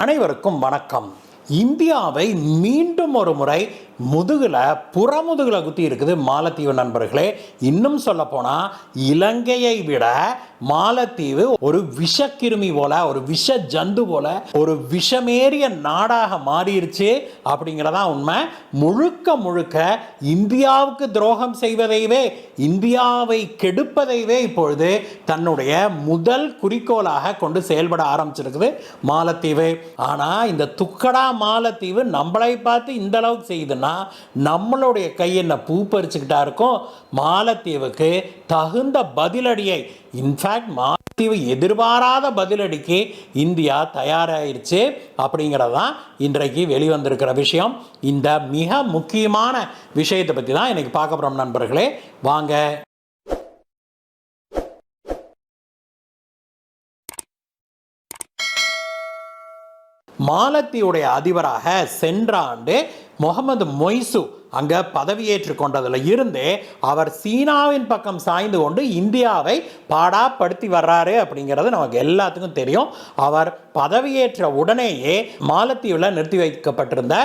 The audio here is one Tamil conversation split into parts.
அனைவருக்கும் வணக்கம். இந்தியாவை மீண்டும் ஒரு முறை புறமுதுகுல குத்தி இருக்குது மாலத்தீவு நண்பர்களே. இன்னும் சொல்ல போனா இலங்கையை விட மாலத்தீவு ஒரு விஷக்கிருமி போல, ஒரு விஷ ஜந்து போல, ஒரு விஷமேறிய நாடாக மாறிடுச்சு அப்படிங்கிறதா உண்மை. முழுக்க முழுக்க இந்தியாவுக்கு துரோகம் செய்வதைவே, இந்தியாவை கெடுப்பதைவே இப்பொழுது தன்னுடைய முதல் குறிக்கோளாக கொண்டு செயல்பட ஆரம்பிச்சிருக்குது மாலத்தீவு. ஆனா இந்த துக்கடா மாலத்தீவு நம்மளை பார்த்து இந்த அளவுக்கு செய்யுதுன்னா நம்மளுடைய கை என்ன பூ பறிச்சுக்கிட்டா இருக்கும்? மாலத்தீவுக்கு தகுந்த பதிலடியை, இன்ஃபேக்ட் மாலத்தீவு எதிர்பாராத பதிலடிக்கு இந்தியா தயாராகிருச்சு அப்படிங்கிறதான் இன்றைக்கு வெளிவந்திருக்கிற விஷயம். இந்த மிக முக்கியமான விஷயத்தை பற்றி தான் இன்னைக்கு பார்க்க போறோம் நண்பர்களே. வாங்க. மாலத்தீவுடைய அதிபராக சென்ற ஆண்டு முகமது மொய்சு அங்கே பதவியேற்று கொண்டதில் இருந்தே அவர் சீனாவின் பக்கம் சாய்ந்து கொண்டு இந்தியாவை பாடாப்படுத்தி வர்றாரு அப்படிங்கிறது நமக்கு எல்லாத்துக்கும் தெரியும். அவர் பதவியேற்ற உடனேயே மாலத்தீவில் நிறுத்தி வைக்கப்பட்டிருந்த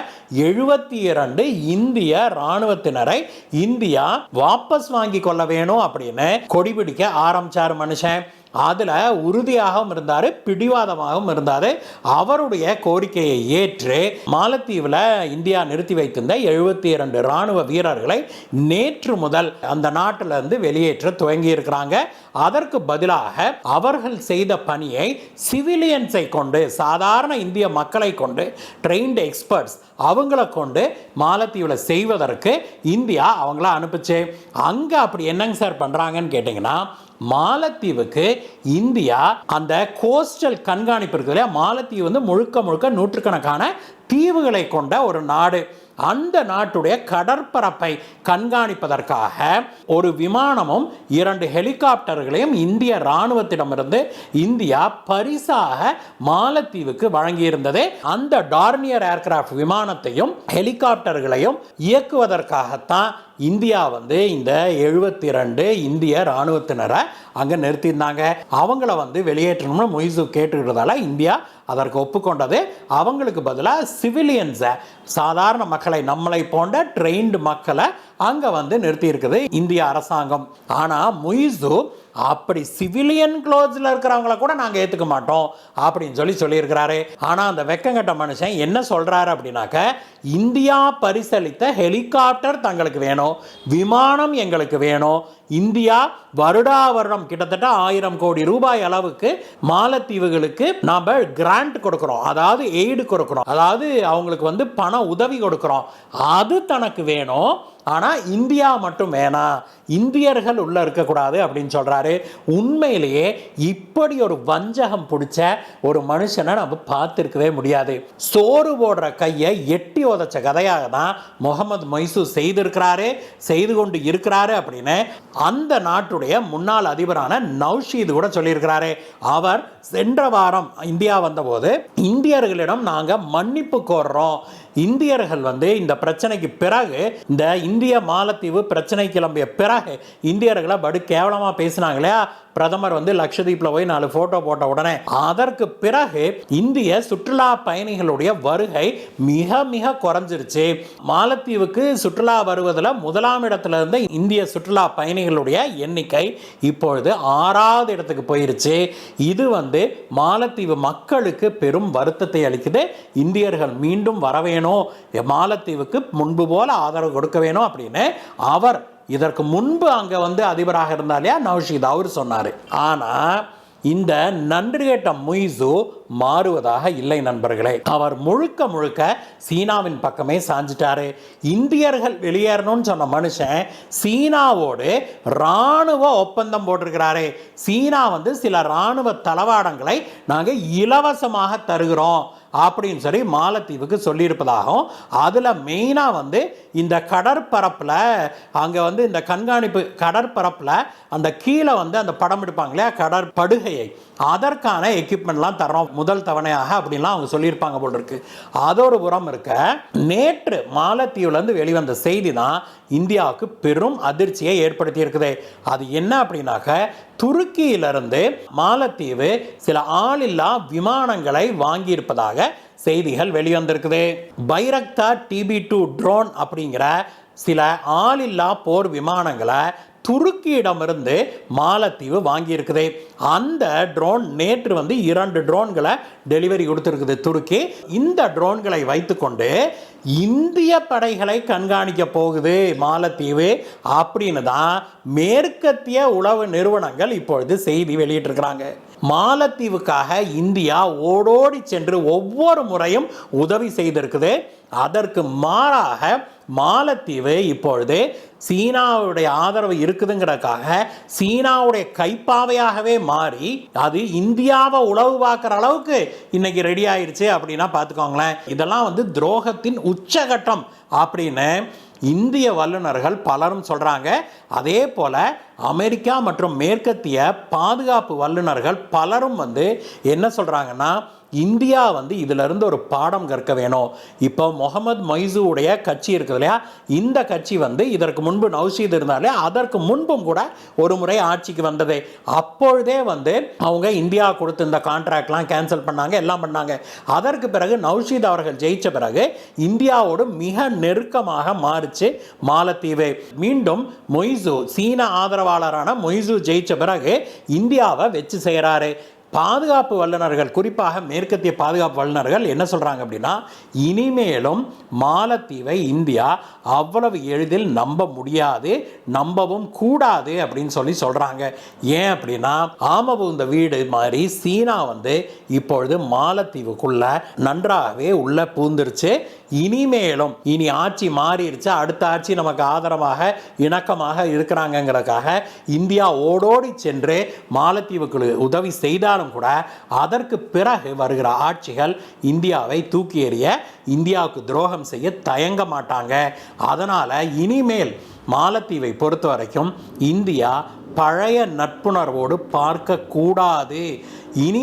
72 இந்திய இராணுவத்தினரை இந்தியா வாபஸ் வாங்கி கொள்ள வேணும் அப்படின்னு கொடிபிடிக்க ஆரம்பிச்சார் மனுஷன். அதில் உறுதியாகவும் இருந்தார், பிடிவாதமாகவும் இருந்தார். அவருடைய கோரிக்கையை ஏற்று மாலத்தீவில் இந்தியா நிறுத்தி வைத்திருந்த 72 இராணுவ வீரர்களை நேற்று முதல் அந்த நாட்டிலிருந்து வெளியேற்ற துவங்கி இருக்கிறாங்க. அதற்கு பதிலாக அவர்கள் செய்த பணியை சிவிலியன்ஸை கொண்டு, சாதாரண இந்திய மக்களை கொண்டு, ட்ரெயின்டு எக்ஸ்பர்ட்ஸ் அவங்கள கொண்டு மாலத்தீவில் செய்வதற்கு இந்தியா அவங்கள அனுப்பிச்சு. அங்கே அப்படி என்னங்க சார் பண்ணுறாங்கன்னு கேட்டிங்கன்னா, மாலத்தீவுக்கு இந்தியா அந்த கோஸ்டல் கண்காணிப்பு இருக்குது இல்லையா, மாலத்தீவு வந்து முழுக்க முழுக்க நூற்றுக்கணக்கான தீவுகளை கொண்ட ஒரு நாடு. அந்த நாட்டுடைய கடற்பரப்பை கண்காணிப்பதற்காக ஒரு விமானமும் 2 ஹெலிகாப்டர்களையும் இந்திய இராணுவத்திடமிருந்து இந்தியா பரிசாக மாலத்தீவுக்கு வழங்கியிருந்தது. அந்த டார்னியர் ஏர்கிராஃப்ட் விமானத்தையும் ஹெலிகாப்டர்களையும் இயக்குவதற்காகத்தான் இந்தியா வந்து இந்த 72 இந்திய இராணுவத்தினரை அங்கே நிறுத்தியிருந்தாங்க. அவங்கள வந்து வெளியேற்றணும்னு மொய்சு கேட்டுக்கிறதால இந்தியா அதற்கு ஒப்புக்கொண்டது. அவங்களுக்கு பதிலாக சிவிலியன்ஸை, சாதாரண மக்களை, நம்மளை போன்ற ட்ரெயின்டு மக்களை அங்கே வந்து நிறுத்தி இருக்குது இந்திய அரசாங்கம். ஆனால் மொய்சு அப்படி சிவிலியன் க்ளோத்ஸில் இருக்கிறவங்கள கூட நாங்கள் ஏற்றுக்க மாட்டோம் அப்படின்னு சொல்லியிருக்கிறாரு. ஆனால் அந்த வெக்கங்கட்ட மனுஷன் என்ன சொல்கிறாரு அப்படின்னாக்க, இந்தியா பரிசளித்த ஹெலிகாப்டர் தங்களுக்கு வேணும், விமானம் எங்களுக்கு வேணும். இந்தியா வருடா வருடம் கிட்டத்தட்ட 1000 கோடி ரூபாய் அளவுக்கு மாலத்தீவுகளுக்கு நாம் கிராண்ட் கொடுக்கிறோம், அதாவது எய்டு கொடுக்கிறோம், அதாவது அவங்களுக்கு வந்து பண உதவி கொடுக்கிறோம். அது தனக்கு வேணும், ஆனால் இந்தியா மட்டும் வேணாம், இந்தியர்கள் உள்ள இருக்கக்கூடாது அப்படின்னு சொல்றாரு. உண்மையிலேயே இப்படி ஒரு வஞ்சகம் பிடிச்ச ஒரு மனுஷனை நம்ம பார்த்துருக்கவே முடியாது. சோறு போடுற கையை எட்டி உதச்ச கதையாக தான் முகமது மொய்சு செய்து கொண்டு இருக்கிறாரு அப்படின்னு அந்த நாட்டுடைய முன்னாள் அதிபரான நௌஷீத் கூட சொல்லியிருக்கிறாரு. அவர் சென்ற வாரம் இந்தியா வந்தபோது இந்தியர்களிடம் நாங்கள் மன்னிப்பு கோர்றோம், இந்தியர்கள் வந்து இந்த பிரச்சனைக்கு பிறகு, இந்த இந்திய மாலத்தீவு பிரச்சனை கிளம்பிய பிறகு இந்தியர்களை படு கேவலமாக பேசினாங்க இல்லையா, பிரதமர் வந்து லட்சதீப்பில் போய் 4 போட்டோ போட்ட உடனே, அதற்கு பிறகு இந்திய சுற்றுலா பயணிகளுடைய வருகை மிக மிக குறைஞ்சிருச்சு. மாலத்தீவுக்கு சுற்றுலா வருவதில் 1ஆம் இடத்துல இருந்த இந்திய சுற்றுலா பயணிகளுடைய எண்ணிக்கை இப்பொழுது 6வது இடத்துக்கு போயிருச்சு. இது வந்து மாலத்தீவு மக்களுக்கு பெரும் வருத்தத்தை அளிக்குது. இந்தியர்கள் மீண்டும் வர வேணும், மாலத்தீவுக்கு முன்பு போல ஆதரவு கொடுக்க வேணும் அப்படின்னு அவர் இதற்கு முன்பு அங்க வந்து அதிபராக இருந்தாலே நௌஷீத் அவர் சொன்னார். ஆனா இந்த நன்றி கேட்ட மொய்சு மாறுவதாக இல்லை நண்பர்களே. அவர் முழுக்க முழுக்க சீனாவின் பக்கமே சாஞ்சிட்டாரு. இந்தியர்கள் வெளியேறணும்னு சொன்ன மனுஷன் சீனாவோடு இராணுவ ஒப்பந்தம் போட்டிருக்கிறாரு. சீனா வந்து சில இராணுவ தளவாடங்களை நாங்கள் இலவசமாக தருகிறோம் அப்படின்னு சொல்லி மாலத்தீவுக்கு சொல்லியிருப்பதாகவும், அதில் மெயினாக வந்து இந்த கடற்பரப்பில் அங்கே வந்து இந்த கண்காணிப்பு கடற்பரப்பில் அந்த கீழே வந்து அந்த படம் எடுப்பாங்களே கடற்படுகையை, அதற்கான எக்யூப்மெண்ட்லாம் தரோம் முதல் தவணையாக அப்படின்லாம் அவங்க சொல்லியிருப்பாங்க போல் இருக்கு. அதோடு புறம் இருக்க, நேற்று மாலத்தீவுலேருந்து வெளிவந்த செய்தி தான் இந்தியாவுக்கு பெரும் அதிர்ச்சியை ஏற்படுத்தி இருக்குது. அது என்ன அப்படின்னாக்க, துருக்கியிலிருந்து மாலத்தீவு சில ஆளில்லா விமானங்களை வாங்கியிருப்பதாக செய்திகள் வெளிவந்திருக்குது. பைரக்தார் TB2 ட்ரோன் அப்படிங்கிற சில ஆளில்லா போர் விமானங்களை துருக்கியிடமிருந்து மாலத்தீவு வாங்கியிருக்குது. அந்த ட்ரோன் நேற்று 2 ட்ரோன்களை டெலிவரி கொடுத்துருக்குது துருக்கி. இந்த ட்ரோன்களை வைத்துக்கொண்டு இந்திய படைகளை கண்காணிக்க போகுது மாலத்தீவு அப்படின்னு தான் மேற்கத்திய உளவு நிறுவனங்கள் இப்பொழுது செய்தி வெளியிட்டிருக்கிறாங்க. மாலத்தீவுக்காக இந்தியா ஓடோடி சென்று ஒவ்வொரு முறையும் உதவி செய்திருக்குது. அதற்கு மாறாக மாலத்தீவு இப்பொழுது சீனாவுடைய ஆதரவு இருக்குதுங்கிறதுக்காக சீனாவுடைய கைப்பாவையாகவே மாறி அது இந்தியாவை உளவு பார்க்குற அளவுக்கு இன்னைக்கு ரெடி ஆயிடுச்சு அப்படின்னா பார்த்துக்கோங்களேன். இதெல்லாம் துரோகத்தின் உச்சகட்டம் அப்படின்னு இந்திய வல்லுநர்கள் பலரும் சொல்கிறாங்க. அதே போல் அமெரிக்கா மற்றும் மேற்கத்திய பாதுகாப்பு வல்லுநர்கள் பலரும் என்ன சொல்கிறாங்கன்னா, இந்தியா இதிலிருந்து ஒரு பாடம் கற்க வேணும். இப்போ முகமது மொய்சுடைய கட்சி இருக்குது இல்லையா, இந்த கட்சி இதற்கு முன்பு நௌஷீத் இருந்தாலே அதற்கு முன்பும் கூட ஒரு முறை ஆட்சிக்கு வந்தது. அப்பொழுதே அவங்க இந்தியா கொடுத்த இந்த கான்ட்ராக்ட்லாம் கேன்சல் பண்ணாங்க, எல்லாம் பண்ணாங்க. அதற்கு பிறகு நௌஷீத் அவர்கள் ஜெயிச்ச பிறகு இந்தியாவோடு மிக நெருக்கமாக மாறிச்சு மாலத்தீவு. மீண்டும் மொய்சு, சீன ஆதரவாளரான மொய்சு ஜெயிச்ச பிறகு இந்தியாவை வச்சு செய்கிறாரு. பாதுகாப்பு வல்லுநர்கள், குறிப்பாக மேற்கத்திய பாதுகாப்பு வல்லுநர்கள் என்ன சொல்கிறாங்க அப்படின்னா, இனிமேலும் மாலத்தீவை இந்தியா அவ்வளவு எளிதில் நம்ப முடியாது, நம்பவும் கூடாது அப்படின்னு சொல்கிறாங்க. ஏன் அப்படின்னா, ஆமபூந்த வீடு மாதிரி சீனா இப்பொழுது மாலத்தீவுக்குள்ள நன்றாகவே உள்ள பூந்துருச்சு. இனிமேலும் இனி ஆட்சி மாறிடுச்சு, அடுத்த ஆட்சி நமக்கு ஆதரவாக இணக்கமாக இருக்கிறாங்கிறதுக்காக இந்தியா ஓடோடி சென்று மாலத்தீவுக்கு உதவி செய்தாலும் கூட அதற்கு பிறகு வருகிற ஆட்சிகள் இந்தியாவை தூக்கி எறிய, இந்தியாவுக்கு துரோகம் செய்ய தயங்க மாட்டாங்க. அதனால் இனிமேல் மாலத்தீவை பொறுத்த வரைக்கும் இந்தியா பழைய நட்புணர்வோடு பார்க்கக்கூடாது. இனி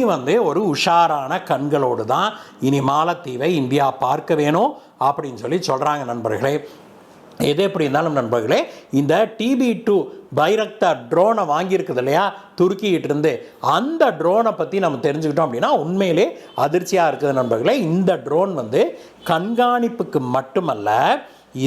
ஒரு உஷாரான கண்களோடு தான் இனி மாலத்தீவை இந்தியா பார்க்க வேணும் அப்படின்னு சொல்கிறாங்க நண்பர்களே. எது எப்படி இருந்தாலும் நண்பர்களே, இந்த TB2 பைரக்தார் ட்ரோனை வாங்கியிருக்குது இல்லையா துருக்கியிட்டிருந்து, அந்த ட்ரோனை பற்றி நம்ம தெரிஞ்சுக்கிட்டோம் அப்படின்னா உண்மையிலே அதிர்ச்சியாக இருக்குது நண்பர்களே. இந்த ட்ரோன் கண்காணிப்புக்கு மட்டுமல்ல,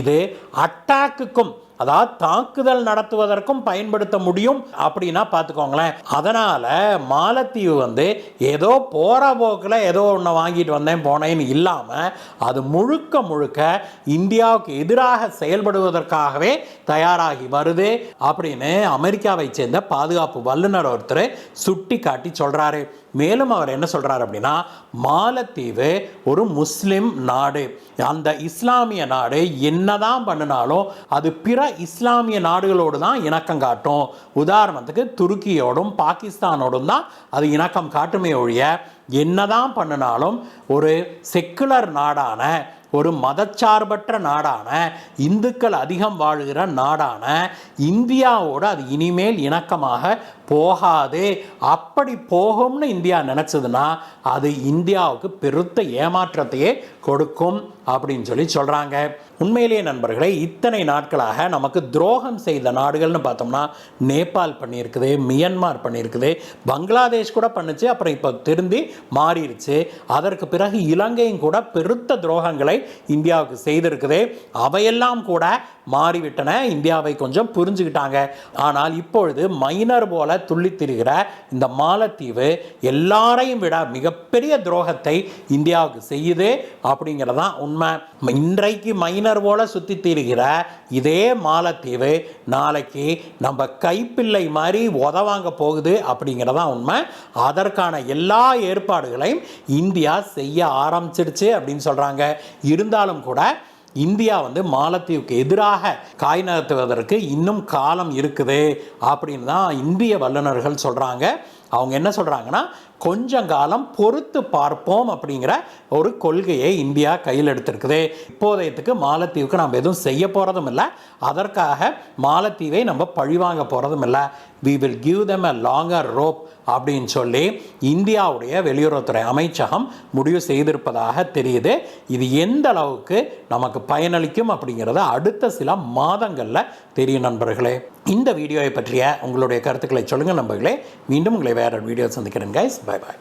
இது அட்டாக்குக்கும், அதாவது தாக்குதல் நடத்துவதற்கும் பயன்படுத்த முடியும் அப்படின்னா பார்த்துக்கோங்களேன். அதனால் மாலத்தீவு ஏதோ போகிற போக்கில் ஏதோ ஒன்று வாங்கிட்டு வந்தேன் போனேன்னு இல்லாமல் அது முழுக்க முழுக்க இந்தியாவுக்கு எதிராக செயல்படுவதற்காகவே தயாராகி வருது அப்படின்னு அமெரிக்காவை சேர்ந்த பாதுகாப்பு வல்லுநர் ஒருத்தர் சுட்டி காட்டி சொல்கிறாரு. மேலும் அவர் என்ன சொல்கிறார் அப்படின்னா, மாலத்தீவு ஒரு முஸ்லிம் நாடு. அந்த இஸ்லாமிய நாடு என்னதான் பண்ணினாலும் அது பிற இஸ்லாமிய நாடுகளோடு தான் இணக்கம் காட்டும். உதாரணத்துக்கு துருக்கியோடும் பாகிஸ்தானோடும் தான் அது இணக்கம் காட்டுமே ஒழிய, என்னதான் பண்ணினாலும் ஒரு செக்குலர் நாடான, ஒரு மதச்சார்பற்ற நாடான, இந்துக்கள் அதிகம் வாழுகிற நாடான இந்தியாவோடு அது இனிமேல் இணக்கமாக போகாது. அப்படி போகும்னு இந்தியா நினச்சதுன்னா அது இந்தியாவுக்கு பெருத்த ஏமாற்றத்தையே கொடுக்கும் அப்படின்னு சொல்கிறாங்க. உண்மையிலேயே நண்பர்களே, இத்தனை நாட்களாக நமக்கு துரோகம் செய்த நாடுகள்னு பார்த்தோம்னா நேபாள் பண்ணியிருக்குது, மியன்மார் பண்ணியிருக்குது, பங்களாதேஷ் கூட பண்ணுச்சு, அப்புறம் இப்போ திரும்பி மாறிடுச்சு. அதற்கு பிறகு இலங்கையும் கூட பெருத்த துரோகங்களை இந்தியாவுக்கு செய்திருக்குது. அவையெல்லாம் கூட மாறிவிட்டன, இந்தியாவை கொஞ்சம் புரிஞ்சுக்கிட்டாங்க. ஆனால் இப்பொழுது மைனர் போல துள்ளித்திருக்கிற இந்த மாலத்தீவு எல்லாரையும் விட மிகப்பெரிய துரோகத்தை இந்தியாவுக்கு செய்யுது அப்படிங்கிறதான் உண்மை. இன்றைக்கு மைனர் போல சுற்றி திரிகிற இதே மாலத்தீவு நாளைக்கு நம்ம கைப்பிள்ளை மாதிரி உதவாங்க போகுது அப்படிங்கிறதான் உண்மை. அதற்கான எல்லா ஏற்பாடுகளையும் இந்தியா செய்ய ஆரம்பிச்சிடுச்சு அப்படின்னு சொல்கிறாங்க. இருந்தாலும் கூட இந்தியா மாலத்தீவுக்கு எதிராக காய் நகர்த்துவதற்கு இன்னும் காலம் இருக்குது அப்படின்னு தான் இந்திய வல்லுநர்கள் சொல்கிறாங்க. அவங்க என்ன சொல்கிறாங்கன்னா, கொஞ்சம் காலம் பொறுத்து பார்ப்போம் அப்படிங்கிற ஒரு கொள்கையை இந்தியா கையில் எடுத்திருக்குது. இப்போதையத்துக்கு மாலத்தீவுக்கு நம்ம எதுவும் செய்ய போகிறதும் இல்லை, அதற்காக மாலத்தீவை நம்ம பழிவாங்க போகிறதும் இல்லை. we will give them a longer rope அப்படின்னு சொல்லி இந்தியாவுடைய வெளியுறவுத்துறை அமைச்சகம் முடிவு செய்திருப்பதாக தெரியுது. இது எந்த அளவுக்கு நமக்கு பயனளிக்கும் அப்படிங்கிறத அடுத்த சில மாதங்களில் தெரியும் நண்பர்களே. இந்த வீடியோவை பற்றிய உங்களுடைய கருத்துக்களை சொல்லுங்கள் நண்பர்களே. மீண்டும் உங்களை வேற வீடியோ சந்திக்கிறேன் கைஸ். Bye bye.